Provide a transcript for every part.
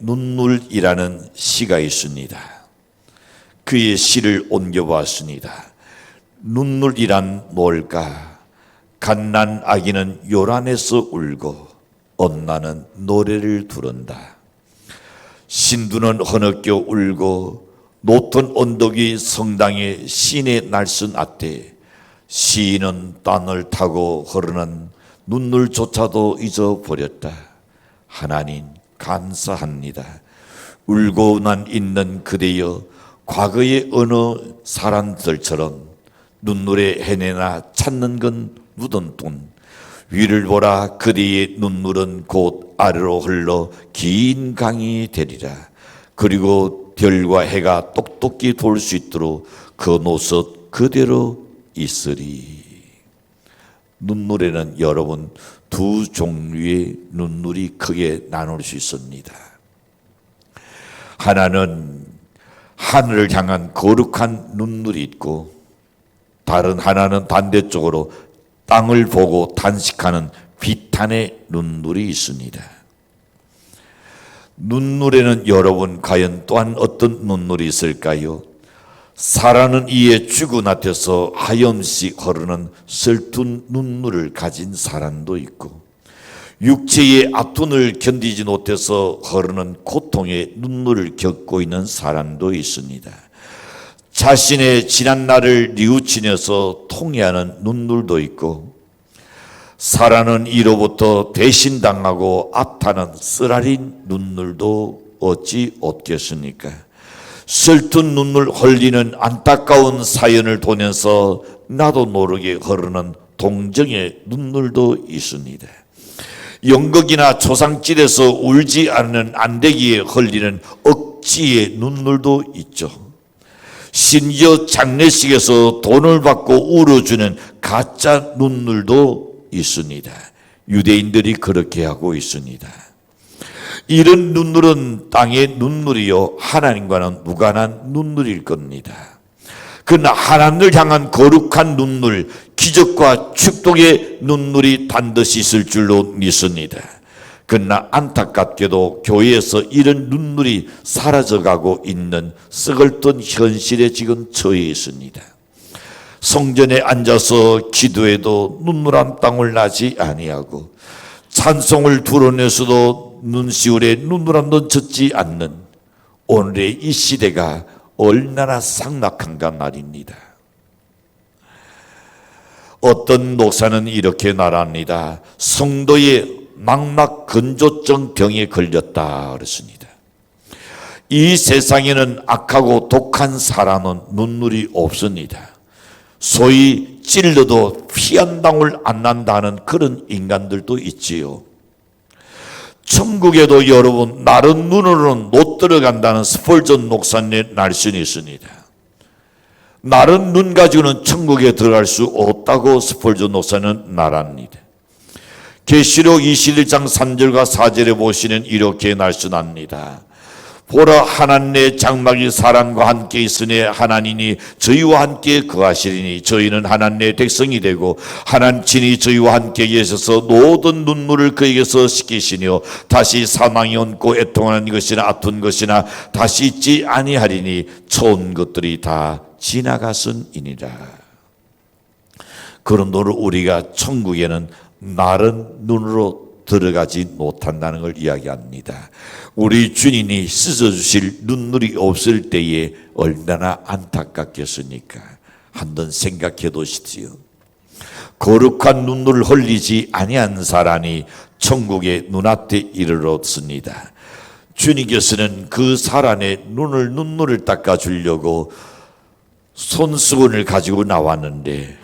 눈물이라는 시가 있습니다. 그의 시를 옮겨보았습니다. 눈물이란 뭘까? 갓난 아기는 요란해서 울고 엄마는 노래를 부른다. 신두는 흐느껴 울고 높은 언덕이 성당의 신의 날선 앞에 시인은 땅을 타고 흐르는 눈물조차도 잊어버렸다. 하나님 감사합니다. 울고만 있는 그대여 과거의 어느 사람들처럼 눈물에 헤매나 찾는 건 묻은 돈. 위를 보라 그대의 눈물은 곧 아래로 흘러 긴 강이 되리라. 그리고 별과 해가 똑똑히 돌 수 있도록 그 노릇 그대로 있으리. 눈물에는 여러분 두 종류의 눈물이 크게 나눌 수 있습니다. 하나는 하늘을 향한 거룩한 눈물이 있고 다른 하나는 반대쪽으로 땅을 보고 단식하는 비탄의 눈물이 있습니다. 눈물에는 여러분 과연 또한 어떤 눈물이 있을까요? 사랑하는 이의 죽은 앞에서 하염씩 흐르는 슬픈 눈물을 가진 사람도 있고 육체의 아픔을 견디지 못해서 흐르는 고통의 눈물을 겪고 있는 사람도 있습니다. 자신의 지난 날을 뉘우치면서 통해하는 눈물도 있고 사랑하는 이로부터 배신당하고 아파하는 쓰라린 눈물도 어찌 없겠습니까? 슬픈 눈물 흘리는 안타까운 사연을 보면서 나도 모르게 흐르는 동정의 눈물도 있습니다. 연극이나 초상집에서 울지 않는 안대기에 흘리는 억지의 눈물도 있죠. 심지어 장례식에서 돈을 받고 울어주는 가짜 눈물도 있습니다. 유대인들이 그렇게 하고 있습니다. 이런 눈물은 땅의 눈물이요 하나님과는 무관한 눈물일 겁니다. 그러나 하나님을 향한 거룩한 눈물, 기적과 축복의 눈물이 반드시 있을 줄로 믿습니다. 그러나 안타깝게도 교회에서 이런 눈물이 사라져가고 있는 썩을던 현실에 지금 처해 있습니다. 성전에 앉아서 기도해도 눈물 한 방울 나지 아니하고 찬송을 드러내서도 눈시울에 눈물 한 번 젖지 않는 오늘의 이 시대가 얼마나 삭막한가 말입니다. 어떤 목사는 이렇게 말합니다. 성도의 망막 건조증 병에 걸렸다 그랬습니다. 이 세상에는 악하고 독한 사람은 눈물이 없습니다. 소위 찔러도 피 한 방울 안 난다는 그런 인간들도 있지요. 천국에도 여러분 마른 눈으로는 못 들어간다는 스펄전 목사님의 날씬이 있습니다. 마른 눈 가지고는 천국에 들어갈 수 없다고 스펄전 목사는 말합니다. 계시록 21장 3절과 4절에 보시는 이렇게 날씬합니다. 보라 하나님의 장막이 사람과 함께 있으니 하나님이 저희와 함께 거하시리니 저희는 하나님의 백성이 되고 하나님 친히 저희와 함께 계셔서 모든 눈물을 그에게서 씻기시며 다시 사망이 얹고 애통하는 것이나 아픈 것이나 다시 있지 아니하리니 처음 것들이 다 지나갔으니라. 그러므로 우리가 천국에는 마른 눈으로 들어가지 못한다는 걸 이야기합니다. 우리 주님이 씻어주실 눈물이 없을 때에 얼마나 안타깝겠습니까? 한번 생각해 보십시오. 거룩한 눈물을 흘리지 아니한 사람이 천국의 눈앞에 이르렀습니다. 주님께서는 그 사람의 눈물을 닦아주려고 손수건을 가지고 나왔는데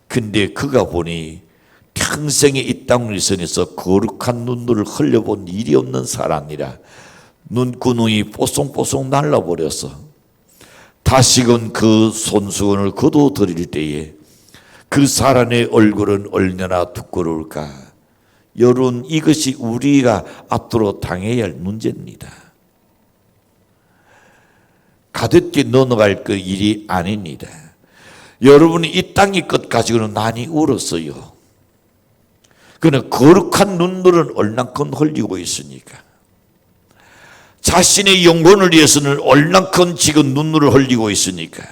근데 그가 보니 평생에 이 땅에서 거룩한 눈물을 흘려본 일이 없는 사람이라 눈구멍이 뽀송뽀송 날라버려서 다시금 그 손수건을 거둬드릴 때에 그 사람의 얼굴은 얼마나 부끄러울까. 여러분 이것이 우리가 앞으로 당해야 할 문제입니다. 가볍게 넘어갈 그 일이 아닙니다. 여러분이 이 땅의 것 가지고는 많이 울었어요. 그러나 거룩한 눈물은 얼만큼 흘리고 있으니까. 자신의 영혼을 위해서는 얼만큼 지금 눈물을 흘리고 있으니까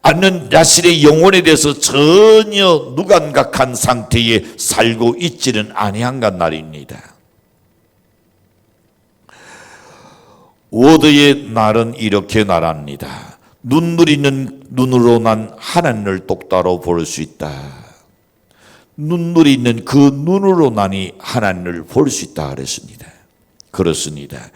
아는 자신의 영혼에 대해서 전혀 무감각한 상태에 살고 있지는 아니한가 말입니다. 워드의 날은 이렇게 말합니다. 눈물 있는 눈으로 난 하나님을 똑바로 볼 수 있다. 눈물이 있는 그 눈으로 난이 하나님을 볼 수 있다 그랬습니다. 그렇습니다.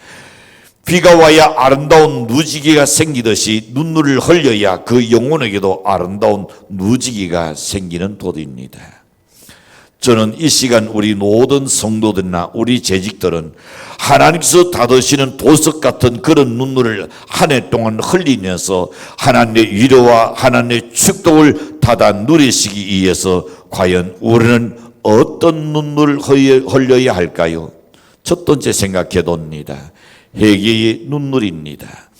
비가 와야 아름다운 무지개가 생기듯이 눈물을 흘려야 그 영혼에게도 아름다운 무지개가 생기는 도리입니다. 저는 이 시간 우리 모든 성도들이나 우리 재직들은 하나님께서 닫으시는 보석 같은 그런 눈물을 한 해 동안 흘리면서 하나님의 위로와 하나님의 축복을 받아 누리시기 위해서 과연 우리는 어떤 눈물을 흘려야 할까요? 첫 번째 생각해 봅니다. 회개의 눈물입니다.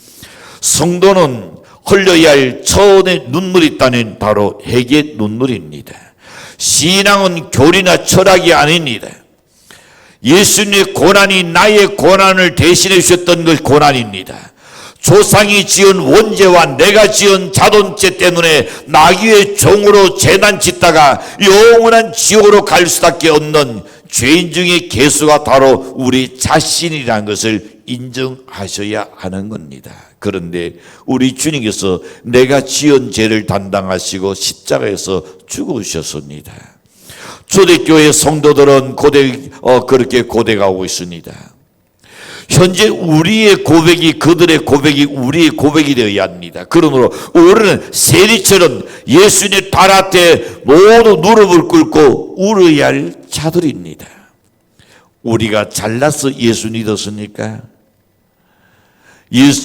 성도는 흘려야 할 처음의 눈물이 있다는 바로 회개의 눈물입니다. 신앙은 교리나 철학이 아닙니다. 예수님의 고난이 나의 고난을 대신해 주셨던 그 고난입니다. 조상이 지은 원죄와 내가 지은 자돈죄 때문에 나귀의 종으로 재난 짓다가 영원한 지옥으로 갈 수밖에 없는 죄인 중의 개수가 바로 우리 자신이라는 것을 인정하셔야 하는 겁니다. 그런데 우리 주님께서 내가 지은 죄를 담당하시고 십자가에서 죽으셨습니다. 초대교회 성도들은 그렇게 고백하고 있습니다. 현재 우리의 고백이 그들의 고백이 우리의 고백이 되어야 합니다. 그러므로 우리는 세리처럼 예수님의 발 앞에 모두 무릎을 꿇고 울어야 할 자들입니다. 우리가 잘나서 예수 믿었습니까?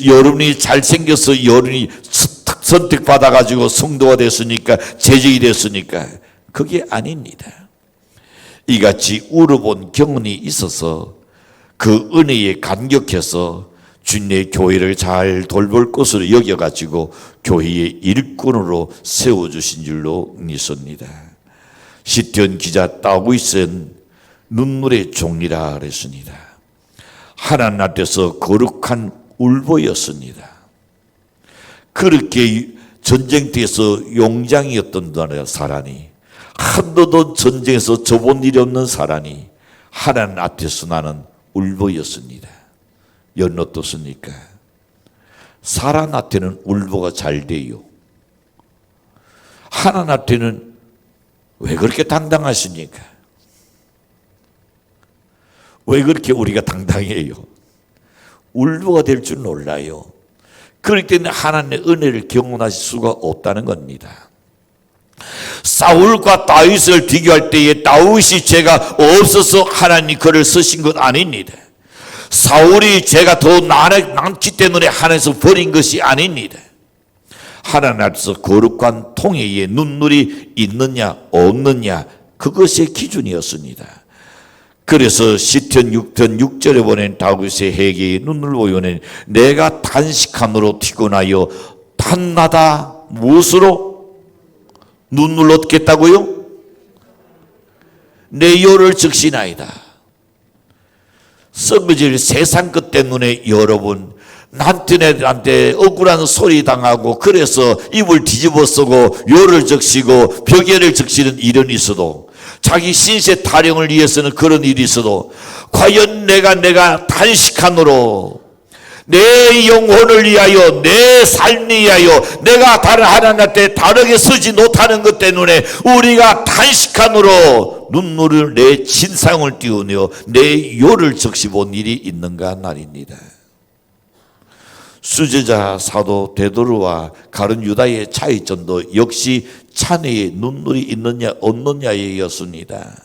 여러분이 잘생겨서 여러분이 선택받아가지고 성도가 됐으니까 재직이 됐으니까 그게 아닙니다. 이같이 울어본 경험이 있어서 그 은혜에 감격해서 주님의 교회를 잘 돌볼 것으로 여겨가지고 교회의 일꾼으로 세워주신 줄로 믿습니다. 시편 기자 다윗은 눈물의 종이라 그랬습니다. 하나님 앞에서 거룩한 울보였습니다. 그렇게 전쟁터에서 용장이었던 사람이 한 번도 전쟁에서 져본 일이 없는 사람이 하나님 앞에서 나는 울보였습니다. 여러분 어떻습니까? 사람 앞에는 울보가 잘 돼요. 하나님 앞에는 왜 그렇게 당당하십니까? 왜 그렇게 우리가 당당해요? 울보가 될 줄 몰라요. 그럴 때는 하나님의 은혜를 경험하실 수가 없다는 겁니다. 사울과 다윗을 비교할 때에 다윗이 죄가 없어서 하나님이 그를 쓰신 것 아닙니다. 사울이 죄가 더 많기 때문에 하나님께서 버린 것이 아닙니다. 하나님 앞에서 거룩한 통회에 눈물이 있느냐 없느냐 그것의 기준이었습니다. 그래서 시편 6편 6절에 보낸 다윗의 회개의 눈물 보이오니 내가 단식함으로 피곤하여 밤마다 무엇으로 눈물 얻겠다고요? 내 요를 적시나이다. 썩어질 세상 것 때문에 여러분 남편한테 억울한 소리 당하고 그래서 입을 뒤집어 쓰고 요를 적시고 벽에를 적시는 일은 있어도 자기 신세 타령을 위해서는 그런 일이 있어도 과연 내가 단식함으로 내 영혼을 위하여 내 삶을 위하여 내가 다른 하나님한테 다르게 쓰지 못하는 것 때문에 우리가 단식함으로 눈물을 내 진상을 띄우며 내 요를 적시 본 일이 있는가 말입니다. 수제자 사도 베드로와 가룟 유다의 차이점도 역시 찬회에 눈물이 있느냐 없느냐였습니다.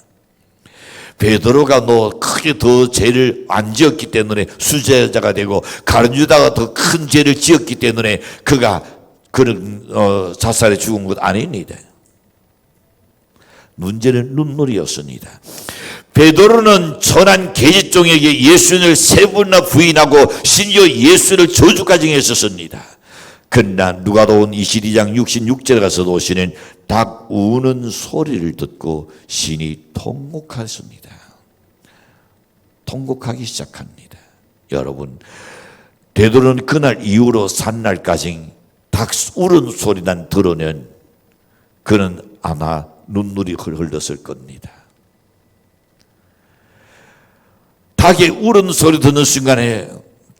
베드로가 크게 더 죄를 안 지었기 때문에 수제자가 되고 가룟 유다가 더 큰 죄를 지었기 때문에 그가 그런 자살에 죽은 것 아닙니다. 문제는 눈물이었습니다. 베드로는 천한 계집종에게 예수님을 세 번이나 부인하고 심지어 예수를 저주까지 했었습니다. 그러나 누가복음 22장 66절에 가서 보시는 닭 우는 소리를 듣고 신이 통곡하였습니다. 통곡하기 시작합니다. 여러분, 베드로는 그날 이후로 산날까지 닭 울은 소리만 들으면 그는 아마 눈물이 흘렀을 겁니다. 닭의 울은 소리 듣는 순간에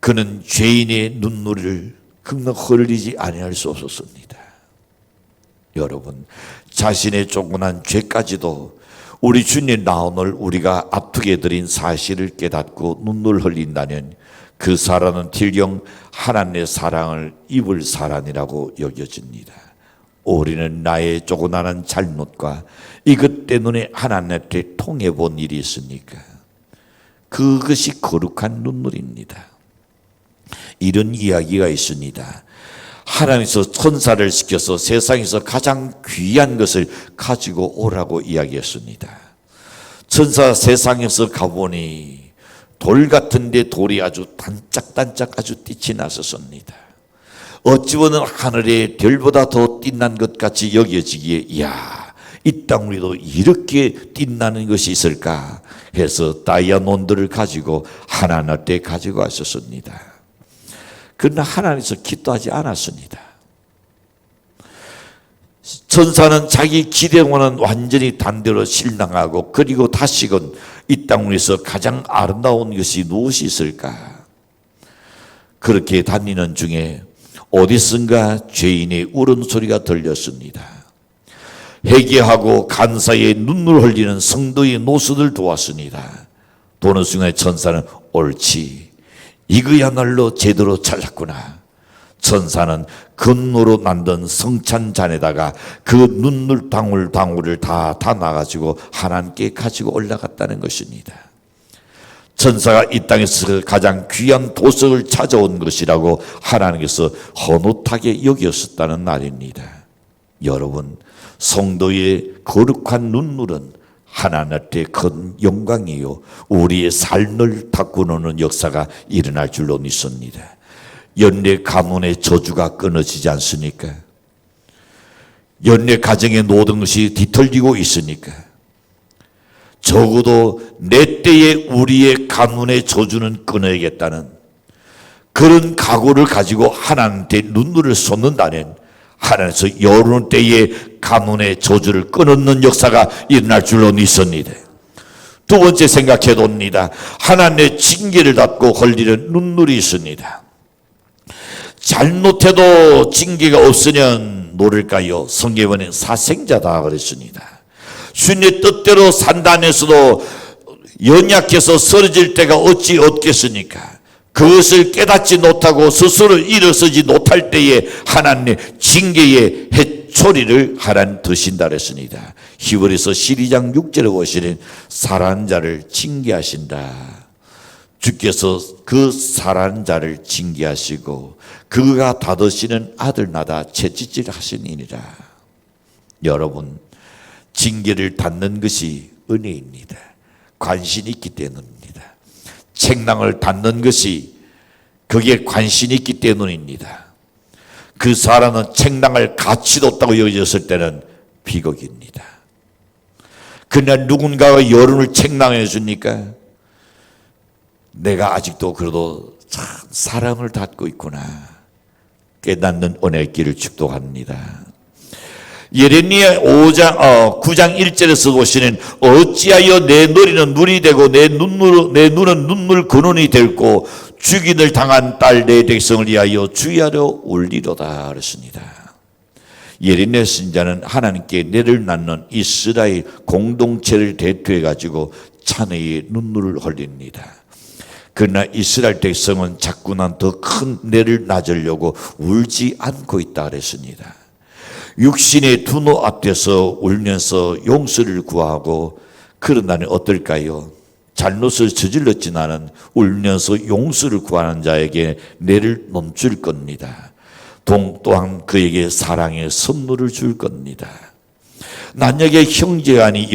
그는 죄인의 눈물을 그냥 흘리지 아니할 수 없었습니다. 여러분, 자신의 조그만 죄까지도 우리 주님 나오늘 우리가 아프게 드린 사실을 깨닫고 눈물 흘린다면 그 사람은 til령 하나님의 사랑을 입을 사람이라고 여겨집니다. 우리는 나의 조그마한 잘못과 이것 때문에 하나님께 통해본 일이 있으니까 그것이 거룩한 눈물입니다. 이런 이야기가 있습니다. 하나님께서 천사를 시켜서 세상에서 가장 귀한 것을 가지고 오라고 이야기했습니다. 천사 세상에서 가보니 돌 같은데 돌이 아주 단짝단짝 아주 빛이 났었습니다. 어찌 보면 하늘의 별보다 더 빛난 것 같이 여겨지기에 이야, 이 땅 위도 이렇게 빛나는 것이 있을까 해서 다이아몬드를 가지고 하나님 앞에 가지고 왔었습니다. 그러나 하나님께서 기도하지 않았습니다. 천사는 자기 기대와는 완전히 반대로 실망하고 그리고 다시금 이 땅 위에서 가장 아름다운 것이 무엇이 있을까? 그렇게 다니는 중에 어디선가 죄인의 울음소리가 들렸습니다. 회개하고 간사에 눈물 흘리는 성도의 노릇을 도왔습니다. 보는 순간에 천사는 옳지, 이거야말로 제대로 잘랐구나. 천사는 금으로 만든 성찬잔에다가 그 눈물 방울방울을 다 담아가지고 하나님께 가지고 올라갔다는 것입니다. 천사가 이 땅에서 가장 귀한 보석을 찾아온 것이라고 하나님께서 헌옷하게 여겼었다는 말입니다. 여러분, 성도의 거룩한 눈물은 하나님 앞에 큰 영광이요, 우리의 삶을 바꾸는 역사가 일어날 줄로 믿습니다. 연례 가문의 저주가 끊어지지 않습니까? 연례 가정의 모든 것이 뒤틀리고 있으니까 적어도 내 때에 우리의 가문의 저주는 끊어야겠다는 그런 각오를 가지고 하나님께 눈물을 쏟는다면 하나님께서 여러 때에 가문의 저주를 끊는 역사가 일어날 줄로 믿습니다. 두 번째 생각해 봅니다. 하나님의 징계를 받고 흘리는 눈물이 있습니다. 잘못해도 징계가 없으면 모를까요? 성경에는 사생자다 그랬습니다. 주님의 뜻대로 산다면서도 연약해서 쓰러질 때가 어찌 없겠습니까? 그것을 깨닫지 못하고 스스로 일어서지 못할 때에 하나님의 징계의 해초리를 하나님 드신다 그랬습니다. 히브리서 12장 6절에 보시는 사랑하는 자를 징계하신다. 주께서 그 사랑하는 자를 징계하시고 그가 받으시는 아들마다 채찍질 하시니라. 여러분, 징계를 받는 것이 은혜입니다. 관심이 있기 때문입니다. 책망을 받는 것이 그게 관심이 있기 때문입니다. 그 사람은 책망을 가치도 없다고 여겨졌을 때는 비극입니다. 그냥 누군가가 여론을 책망해 주니까 내가 아직도 그래도 참 사랑을 받고 있구나 깨닫는 은혜의 길을 축복합니다. 예레미야 9장 1절에서 보시는 어찌하여 내 머리는 눈이 되고 내 눈은 눈물 근원이 되고 죽임을 당한 딸 내 백성을 위하여 주의하려 울리로다 그랬습니다. 예레미야 선지자는 하나님께 내를 낳는 이스라엘 공동체를 대표해 가지고 찬회의 눈물을 흘립니다. 그러나 이스라엘 백성은 자꾸만 더 큰 내를 낳으려고 울지 않고 있다 그랬습니다. 육신의 두노 앞에서 울면서 용서를 구하고 그런다면 어떨까요? 잘못을 저질렀지만은 울면서 용서를 구하는 자에게 내를 넘줄 겁니다. 또한 그에게 사랑의 선물을 줄 겁니다. 만약에 형제간이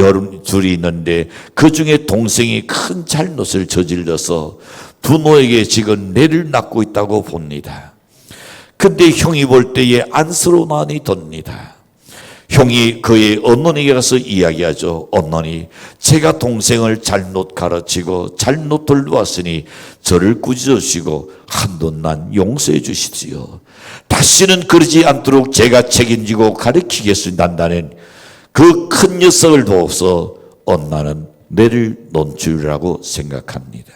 둘이 있는데 그 중에 동생이 큰 잘못을 저질러서 부모에게 지금 내를 낳고 있다고 봅니다. 근데 형이 볼 때에 안쓰러운 마음이 듭니다. 형이 그의 어머니에게 가서 이야기하죠. 어머니, 제가 동생을 잘못 가르치고 잘못 돌보았으니 저를 꾸짖으시고 한돈 난 용서해 주시지요. 다시는 그러지 않도록 제가 책임지고 가르치겠습니다는 그 큰 녀석을 도와서 엄마는 내를 논주라고 생각합니다.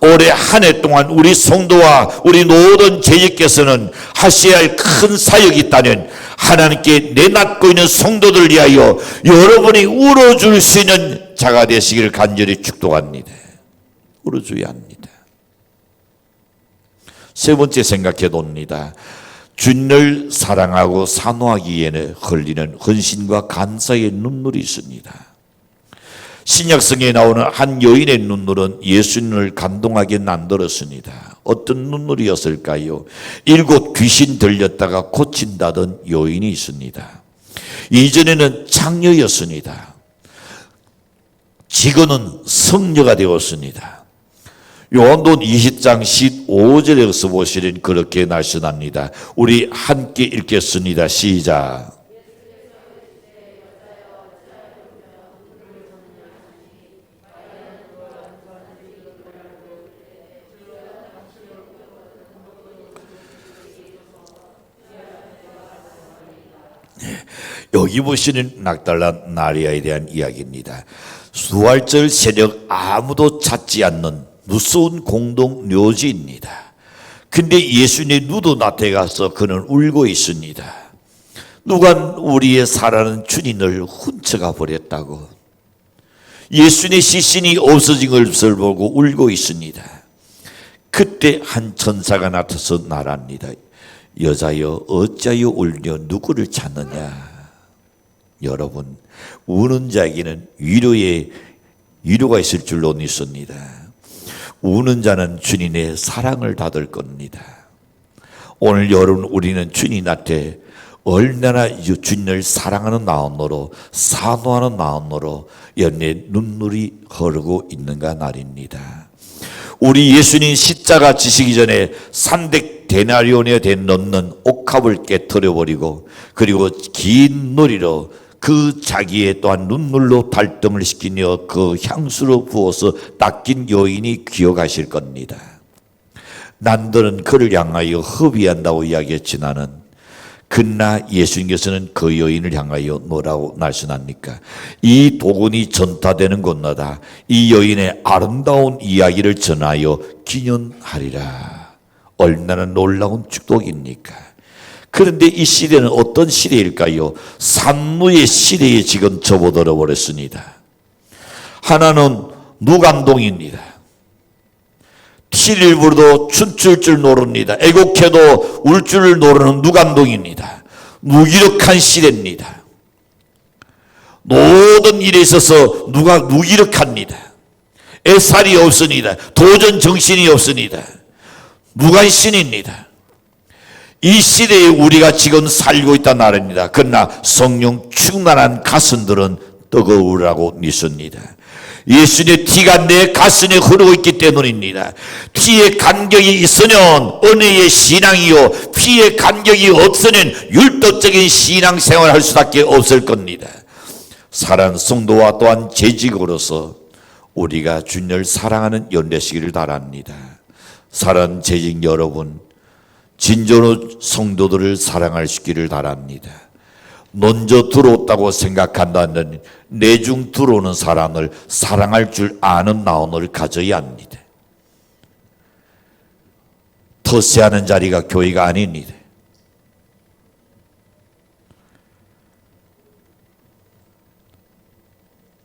올해 한 해 동안 우리 성도와 우리 모든 제자께서는 하셔야 할 큰 사역이 있다면 하나님께 내맡고 있는 성도들 위하여 여러분이 울어줄 수 있는 자가 되시기를 간절히 축복합니다. 울어줘야 합니다. 세 번째 생각해 봅니다. 주님을 사랑하고 산호하기에는 흘리는 헌신과 감사의 눈물이 있습니다. 신약성에 나오는 한 여인의 눈물은 예수님을 감동하게 만들었습니다. 어떤 눈물이었을까요? 7 귀신 들렸다가 고친다던 여인이 있습니다. 이전에는 창녀였습니다. 지금은 성녀가 되었습니다. 요한복음 20장 15절에서 보시면 그렇게 말씀합니다. 우리 함께 읽겠습니다. 시작. 여기 보시는 낙달라 마리아에 대한 이야기입니다. 수활절 새벽 아무도 찾지 않는 무서운 공동 묘지입니다. 근데 예수님의 누드 낫에 가서 그는 울고 있습니다. 누가 우리의 살아는 주님을 훔쳐가 버렸다고. 예수님의 시신이 없어진 것을 보고 울고 있습니다. 그때 한 천사가 나타서 말합니다. 여자여 어찌하여 울며 누구를 찾느냐. 여러분, 우는 자에게는 위로가 있을 줄로 믿습니다. 우는 자는 주님의 사랑을 받을 겁니다. 오늘 여러분, 우리는 주님한테 얼마나 주님을 사랑하는 마음으로 산호하는 마음으로 연내 눈물이 흐르고 있는가 말입니다. 우리 예수님 십자가 지시기 전에 300데나리온에 넘는 옥합을 깨뜨려 버리고 그리고 긴 머리로 그 자기의 또한 눈물로 발등을 시키며 그 향수로 부어서 닦인 여인이 기억하실 겁니다. 남들은 그를 향하여 허비한다고 이야기했지만은 그러나 예수님께서는 그 여인을 향하여 뭐라고 말씀합니까? 이 복음이 전파되는 곳마다 이 여인의 아름다운 이야기를 전하여 기념하리라. 얼마나 놀라운 축복입니까? 그런데 이 시대는 어떤 시대일까요? 산무의 시대에 지금 접어들어 버렸습니다. 하나는 무감동입니다. 티를 부르도 춤출 줄 모릅니다. 애곡해도 울 줄을 모르는 무감동입니다. 무기력한 시대입니다. 모든 일에 있어서 누가 무기력합니다. 애살이 없습니다. 도전 정신이 없습니다. 무관심입니다. 이 시대에 우리가 지금 살고 있다는 말입니다. 그러나 성령 충만한 가슴들은 뜨거우라고 믿습니다. 예수님의 피가 내 가슴에 흐르고 있기 때문입니다. 피의 간격이 있으면 은혜의 신앙이요, 피의 간격이 없으면 율법적인 신앙생활을 할 수밖에 없을 겁니다. 사랑하는 성도와 또한 재직으로서 우리가 주님을 사랑하는 연대시기를 바랍니다. 사랑하는 재직 여러분, 진정으로 성도들을 사랑할 수 있기를 바랍니다. 먼저 들어왔다고 생각한다는 내중 들어오는 사람을 사랑할 줄 아는 마음을 가져야 합니다. 터세하는 자리가 교회가 아닙니다.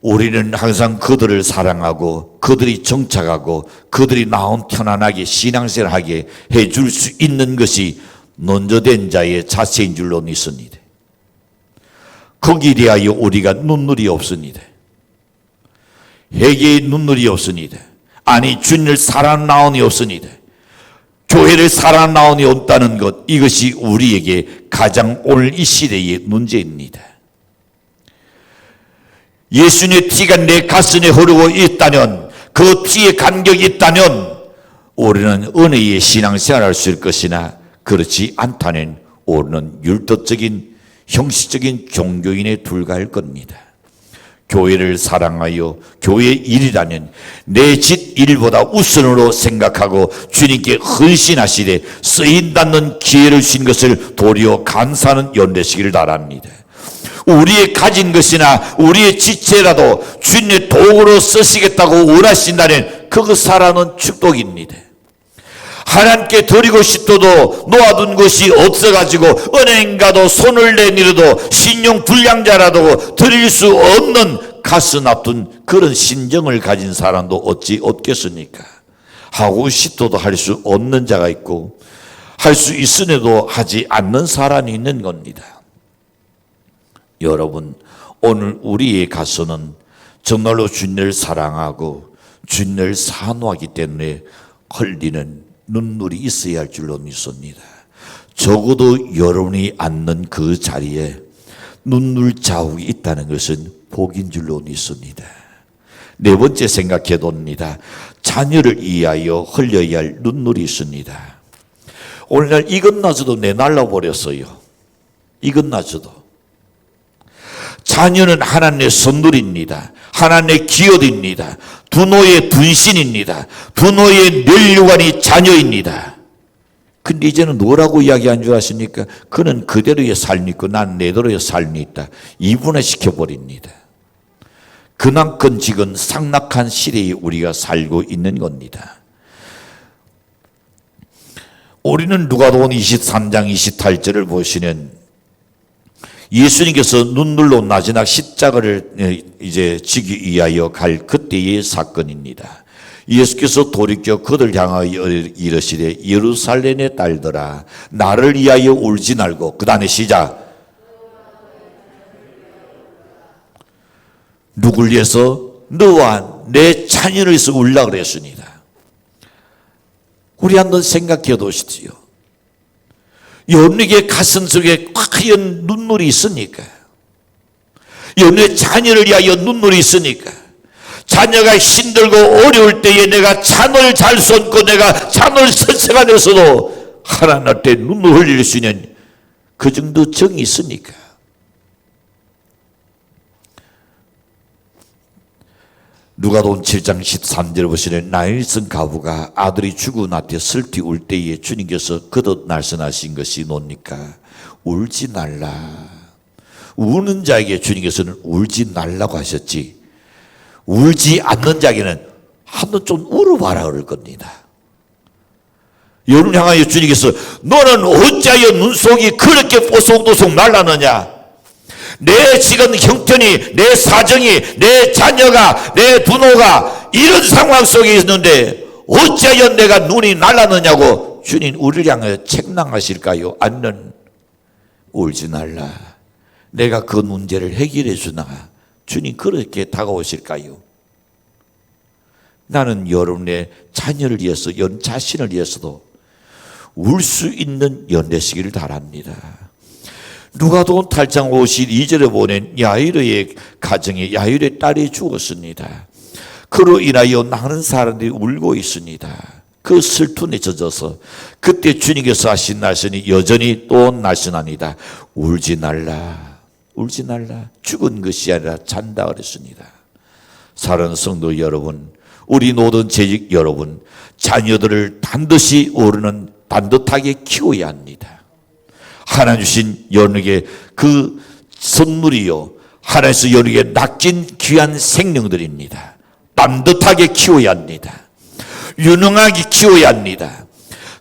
우리는 항상 그들을 사랑하고 그들이 정착하고 그들이 마음 편안하게 신앙생활하게 해줄 수 있는 것이 먼저 된 자의 자세인 줄로 믿습니다. 거기에 대하여 우리가 눈물이 없습니다. 회개의 눈물이 없습니다. 아니 주님을 사랑하는 마음이 없습니다. 교회를 사랑하는 마음이 없다는 것, 이것이 우리에게 가장 오늘 이 시대의 문제입니다. 예수님의 피가 내 가슴에 흐르고 있다면, 그 피의 간격이 있다면 우리는 은혜의 신앙생활을 할 수 있을 것이나 그렇지 않다면 우리는 율법적인 형식적인 종교인에 불과할 겁니다. 교회를 사랑하여 교회 일이라면 내 집 일보다 우선으로 생각하고 주님께 헌신하시되 쓰인다는 기회를 주신 것을 도리어 감사하는 연대시기를 바랍니다. 우리의 가진 것이나 우리의 지체라도 주님의 도구로 쓰시겠다고 원하신다면 그것사라는 축복입니다. 하나님께 드리고 싶어도 놓아둔 것이 없어가지고 은행 가도 손을 내밀어도 신용 불량자라도 드릴 수 없는 가슴 아픈 그런 심정을 가진 사람도 어찌 없겠습니까? 하고 싶어도 할 수 없는 자가 있고 할 수 있으려도 하지 않는 사람이 있는 겁니다. 여러분, 오늘 우리의 가슴은 정말로 주님을 사랑하고 주님을 사모하기 때문에 흘리는 눈물이 있어야 할 줄로 믿습니다. 적어도 여러분이 앉는 그 자리에 눈물 자국이 있다는 것은 복인 줄로 믿습니다. 네 번째 생각해 봅니다. 자녀를 위하여 흘려야 할 눈물이 있습니다. 오늘날 이것마저도 내날라 버렸어요. 이것마저도. 자녀는 하나님의 선물입니다. 하나님의 기업입니다. 부모의 분신입니다. 부모의 멸류관이 자녀입니다. 근데 이제는 뭐라고 이야기한 줄 아십니까? 그는 그대로의 삶이 있고 난 내대로의 삶이 있다. 이분화시켜 버립니다. 그만큼 지금 상락한 시대에 우리가 살고 있는 겁니다. 우리는 누가복음 23장 28절을 보시면 예수님께서 눈물로 마지막 십자가를 이제 지기 위하여 갈 그때의 사건입니다. 예수께서 돌이켜 그들 향하여 이르시되 예루살렘의 딸들아 나를 위하여 울지 말고 그 다음에 시작. 누굴 위해서? 너와 내 자녀를 위해서 울라 그랬습니다. 우리 한번 생각해 보십시오. 여러분에게 가슴 속에 과연 눈물이 있으니까, 여러분의 자녀를 위하여 눈물이 있으니까, 자녀가 힘들고 어려울 때에 내가 잔을 잘 쏟고 내가 잔을 설사가 돼서도 하나님한테 눈물 흘릴 수 있는 그 정도 정이 있으니까. 누가복음 7장 13절 보시면 나일성 가부가 아들이 죽은 나한테 슬피 울 때에 주님께서 거듭 말씀하신 것이 뭡니까? 울지 말라. 우는 자에게 주님께서는 울지 말라고 하셨지, 울지 않는 자에게는 한번 좀 울어봐라 그럴 겁니다. 여러분 향하여 주님께서 너는 어찌하여 눈속이 그렇게 뽀송뽀송 말라느냐? 내 지금 형편이, 내 사정이, 내 자녀가, 내 부모가 이런 상황 속에 있는데 어찌하여 내가 눈이 날랐느냐고 주님 우리를 향하여 책망하실까요? 아니면 울지 말라, 내가 그 문제를 해결해 주나, 주님 그렇게 다가오실까요? 나는 여러분의 자녀를 위해서, 연 자신을 위해서도 울 수 있는 연대시기를 바랍니다. 누가복음 8장 52절에 보면 야이르의 가정에 야이르의 딸이 죽었습니다. 그로 인하여 많은 사람들이 울고 있습니다. 그 슬픔에 젖어서 그때 주님께서 하신 말씀이 여전히 또 날씬합니다. 울지 말라, 울지 말라. 죽은 것이 아니라 잔다 그랬습니다. 사랑하는 성도 여러분, 우리 모든 재직 여러분, 자녀들을 반드시 반듯하게 키워야 합니다. 하나님 주신 여러분에게 그 선물이요, 하나님께서 여러분에게 낚인 귀한 생명들입니다. 반듯하게 키워야 합니다. 유능하게 키워야 합니다.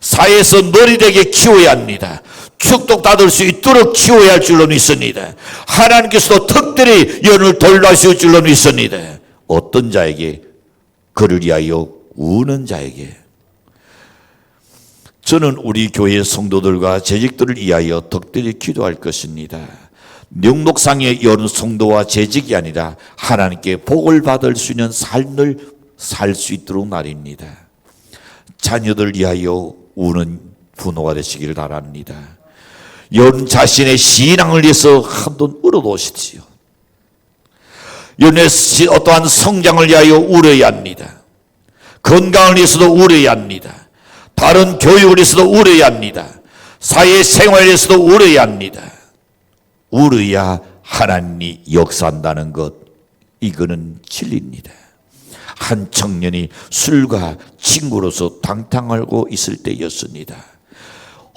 사회에서 머리되게 키워야 합니다. 축복받을 수 있도록 키워야 할 줄로 믿습니다. 하나님께서도 특별히 여러분을 돌봐주실 줄로 믿습니다. 어떤 자에게? 그를 위하여 우는 자에게. 저는 우리 교회 성도들과 재직들을 위하여 특별히 기도할 것입니다. 명목상의 여러 성도와 재직이 아니라 하나님께 복을 받을 수 있는 삶을 살 수 있도록 말입니다. 자녀들 위하여 우는 부모가 되시기를 바랍니다. 여러분 자신의 신앙을 위해서 한번 울어보십시오. 여러분의 어떠한 성장을 위하여 울어야 합니다. 건강을 위해서도 울어야 합니다. 다른 교육을 위해서도 울어야 합니다. 사회생활을 위해서도 울어야 합니다. 울어야 하나님이 역사한다는 것, 이거는 진리입니다. 한 청년이 술과 친구로서 당당하고 있을 때였습니다.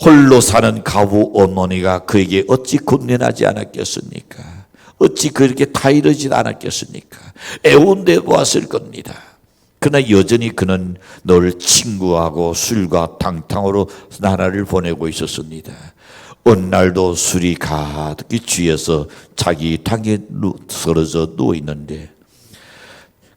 홀로 사는 가부 어머니가 그에게 어찌 곤란하지 않았겠습니까? 어찌 그렇게 타이르지 않았겠습니까? 애원돼 보았을 겁니다. 그러나 여전히 그는 늘 친구하고 술과 당당으로 나라를 보내고 있었습니다. 어느 날도 술이 가득히 취해서 자기 방에 쓰러져 누워있는데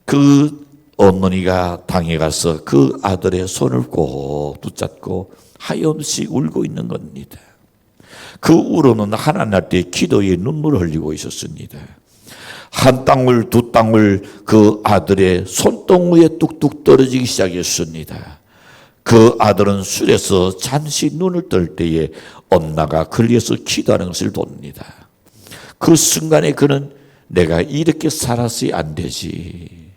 그 어머니가 방에 가서 그 아들의 손을 꼭 붙잡고 하염없이 울고 있는 겁니다. 그 울어는 하나님 앞에 기도에 눈물을 흘리고 있었습니다. 한 방울 두 방울 그 아들의 손동무에 뚝뚝 떨어지기 시작했습니다. 그 아들은 술에서 잠시 눈을 뜰 때에 엄마가 걸려서 기도하는 것을 봅니다. 그 순간에 그는 내가 이렇게 살았어야 안 되지.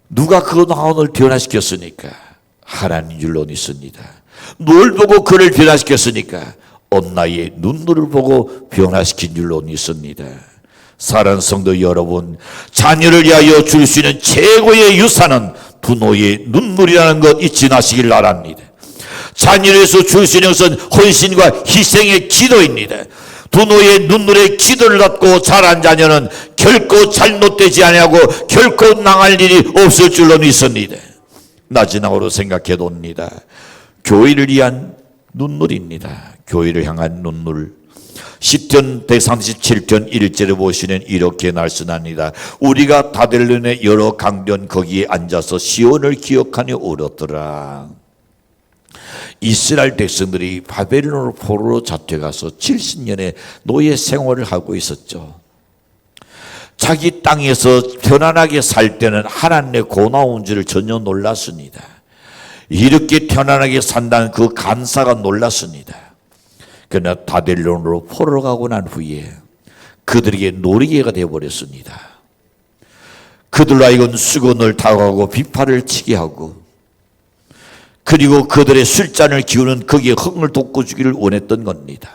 누가 그 나원을 변화시켰으니까? 하나님 줄로 있습니다. 뭘 보고 그를 변화시켰으니까? 엄마의 눈물을 보고 변화시킨 줄로 있습니다. 사랑하는 성도 여러분, 자녀를 위하여 줄 수 있는 최고의 유산은 부모의 눈물이라는 것 잊지 마시길 바랍니다. 자녀를 위해서 줄 수 있는 것은 헌신과 희생의 기도입니다. 부모의 눈물에 기도를 받고 자란 자녀는 결코 잘못되지 아니하고 결코 망할 일이 없을 줄로 믿습니다. 마지막으로 생각해 봅니다. 교회를 위한 눈물입니다. 교회를 향한 눈물. 시편 137편 1절에 보시면 이렇게 말씀합니다. 우리가 다델론의 여러 강변 거기에 앉아서 시온을 기억하며 울었더라. 이스라엘 백성들이 바벨론 포로로 잡혀가서 70년의 노예 생활을 하고 있었죠. 자기 땅에서 편안하게 살 때는 하나님의 고나운 줄을 전혀 몰랐습니다. 이렇게 편안하게 산다는 그 감사가 놀랐습니다. 그러나 바벨론으로 포로로 가고 난 후에 그들에게 놀이개가 되어버렸습니다. 그들로 하여금 수건을 타고 비파를 치게 하고 그리고 그들의 술잔을 기우는 거기에 흥을 돋궈주기를 원했던 겁니다.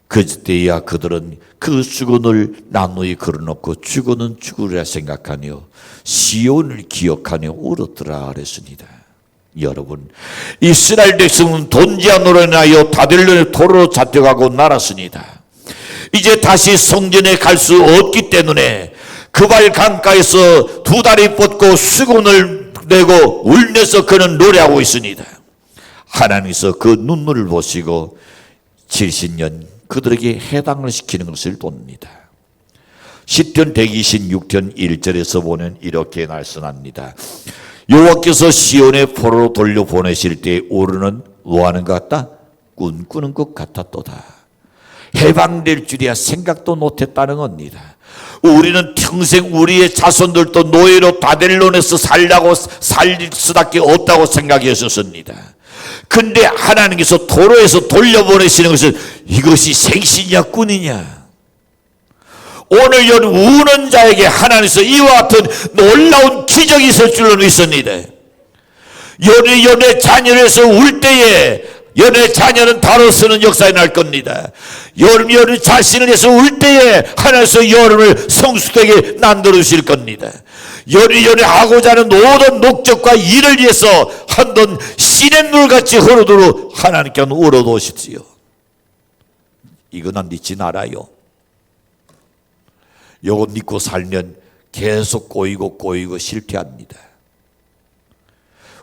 그때야 그들은 그 수건을 나무에 걸어놓고 죽어는 죽으리라 생각하며 시온을 기억하며 울었더라 그랬습니다. 여러분, 이스라엘 백성은 돈지안으로 인하여 바벨론의 포로로 잡혀가고 날았습니다. 이제 다시 성전에 갈 수 없기 때문에 그발 강가에서 두 다리 뻗고 수건을 내고 울면서 그는 노래하고 있습니다. 하나님께서 그 눈물을 보시고 70년 그들에게 해당을 시키는 것을 봅니다. 시편 126편 1절에서 보면 이렇게 말씀합니다. 여호와께서 시온의 포로로 돌려보내실 때 오르는 뭐하는 것 같다? 꿈꾸는 것 같았도다. 해방될 줄이야 생각도 못했다는 겁니다. 우리는 평생 우리의 자손들도 노예로 바벨론에서 살라고 살 수밖에 없다고 생각했었습니다. 근데 하나님께서 도로에서 돌려보내시는 것은 이것이 생신이냐 꿈이냐? 오늘 연 우는 자에게 하나님께서 이와 같은 놀라운 기적이 있을 줄로 믿습니다. 연애 자녀에서 울 때에 연애 자녀는 바로 쓰는 역사에 날 겁니다. 여름 자신을 위해서 울 때에 하나님께서 여름을 성수되게 만들어 주실 겁니다. 연애 하고자 하는 모든 목적과 일을 위해서 한번 시냇물같이 흐르도록 하나님께 울어놓으십시오. 이거는 믿지 말아요. 요거 믿고 살면 계속 꼬이고 실패합니다.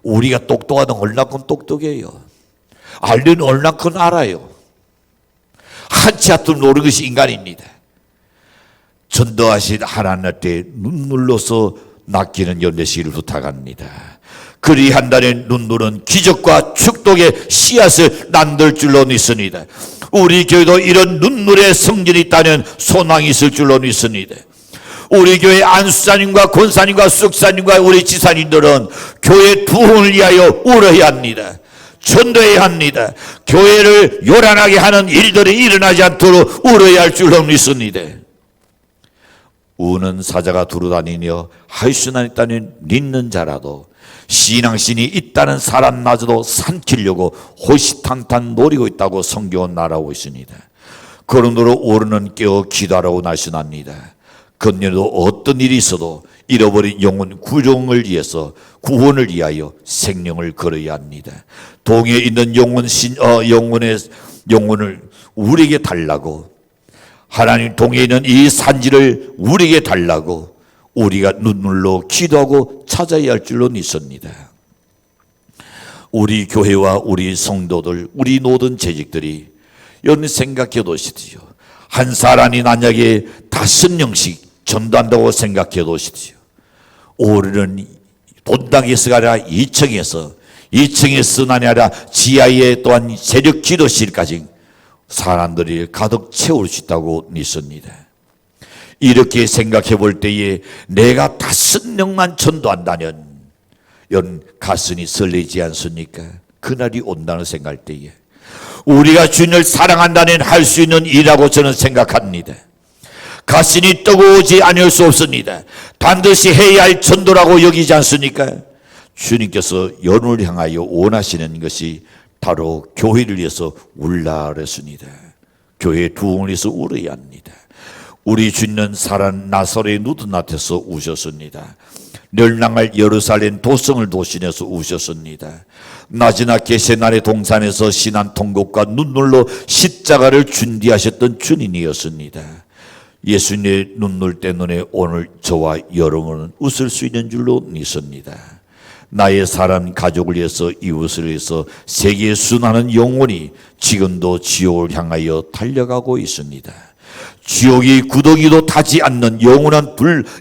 우리가 똑똑하든 얼마큼 똑똑해요. 알려는 얼마큼 알아요. 한치 앞도 모르는 것이 인간입니다. 전도하신 하나님한테 눈물로서 낚이는 연대시기를 부탁합니다. 그리한다는 눈물은 기적과 축복의 씨앗을 만들 줄로 믿습니다. 우리 교회도 이런 눈물의 성전이 있다면 소망이 있을 줄로 믿습니다. 우리 교회 안수사님과 권사님과 쑥사님과 우리 지사님들은 교회 부흥을 위하여 울어야 합니다. 전도해야 합니다. 교회를 요란하게 하는 일들이 일어나지 않도록 울어야 할 줄로 믿습니다. 우는 사자가 두루다니며 하이수나 있다는 믿는 자라도 신앙신이 있다는 사람마저도 삼키려고 호시탐탐 노리고 있다고 성경은 말하고 있습니다. 거론으로 오르는 깨어 기도하라고 날씬합니다. 건년에도 어떤 일이 있어도 잃어버린 영혼 구종을 위해서 구원을 위하여 생명을 걸어야 합니다. 동에 있는 영혼을 우리에게 달라고, 하나님 동에 있는 이 산지를 우리에게 달라고 우리가 눈물로 기도하고 찾아야 할 줄로 믿습니다. 우리 교회와 우리 성도들, 우리 모든 재직들이 여러분 생각해 보시지요. 한 사람이 만약에 5명씩 전도한다고 생각해 보시지요. 오르는 본당에서가 아니라 2층에서는 아니라 지하에 또한 세력 기도실까지 사람들이 가득 채울 수 있다고 믿습니다. 이렇게 생각해 볼 때에 내가 5명만 전도한다면 여러분 가슴이 설레지 않습니까? 그날이 온다는 생각할 때에 우리가 주님을 사랑한다면 할 수 있는 일이라고 저는 생각합니다. 가슴이 뜨거워지 않을 수 없습니다. 반드시 해야 할 전도라고 여기지 않습니까? 주님께서 여러분을 향하여 원하시는 것이 바로 교회를 위해서 울라 그랬습니다. 교회의 부흥을 위해서 울어야 합니다. 우리 주님은 살한 나사렛의 누드 앞에서 우셨습니다. 멸망할 예루살렘 도성을 도시내서 우셨습니다. 낮이나 게세나의 동산에서 신한 통곡과 눈물로 십자가를 준비하셨던 주님이었습니다. 예수님의 눈물 때문에 오늘 저와 여러분은 웃을 수 있는 줄로 믿습니다. 나의 사람 가족을 위해서, 이웃을 위해서 세계에 순환하는 영혼이 지금도 지옥을 향하여 달려가고 있습니다. 지옥이 구더기도 타지 않는 영원한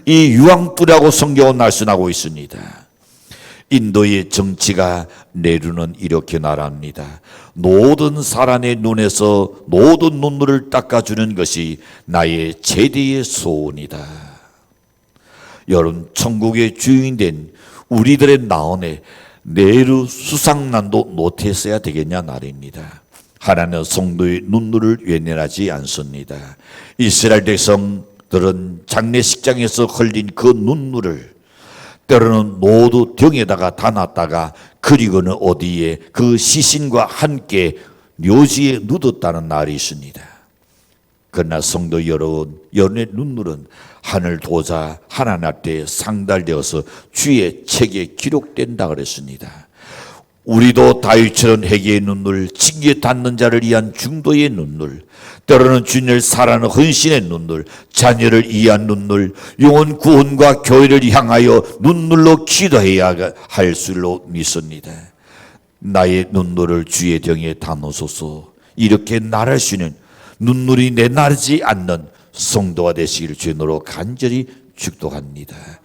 이 유황불이라고 성경은 말씀하고 있습니다. 인도의 정치가 내루는 이렇게 나라입니다. 모든 사람의 눈에서 모든 눈물을 닦아주는 것이 나의 제대의 소원이다. 여러분, 천국의 주인된 우리들의 나온에 내루 수상난도 못했어야 되겠냐 말입니다. 하나님은 성도의 눈물을 외면하지 않습니다. 이스라엘 백성들은 장례식장에서 흘린 그 눈물을 때로는 모두 등에다가 담았다가 그리고는 어디에 그 시신과 함께 묘지에 묻었다는 날이 있습니다. 그러나 성도 여러분, 여러분의 눈물은 하늘 도자 하나님 앞에 상달되어서 주의 책에 기록된다 그랬습니다. 우리도 다윗처럼 회개의 눈물, 징계에 닿는 자를 위한 중도의 눈물, 때로는 주님을 사랑하는 헌신의 눈물, 자녀를 위한 눈물, 영혼 구원과 교회를 향하여 눈물로 기도해야 할 줄로 믿습니다. 나의 눈물을 주의 등에 담으소서. 이렇게 날할 수 있는 눈물이 내나르지 않는 성도가 되시기를 주님으로 간절히 축복합니다.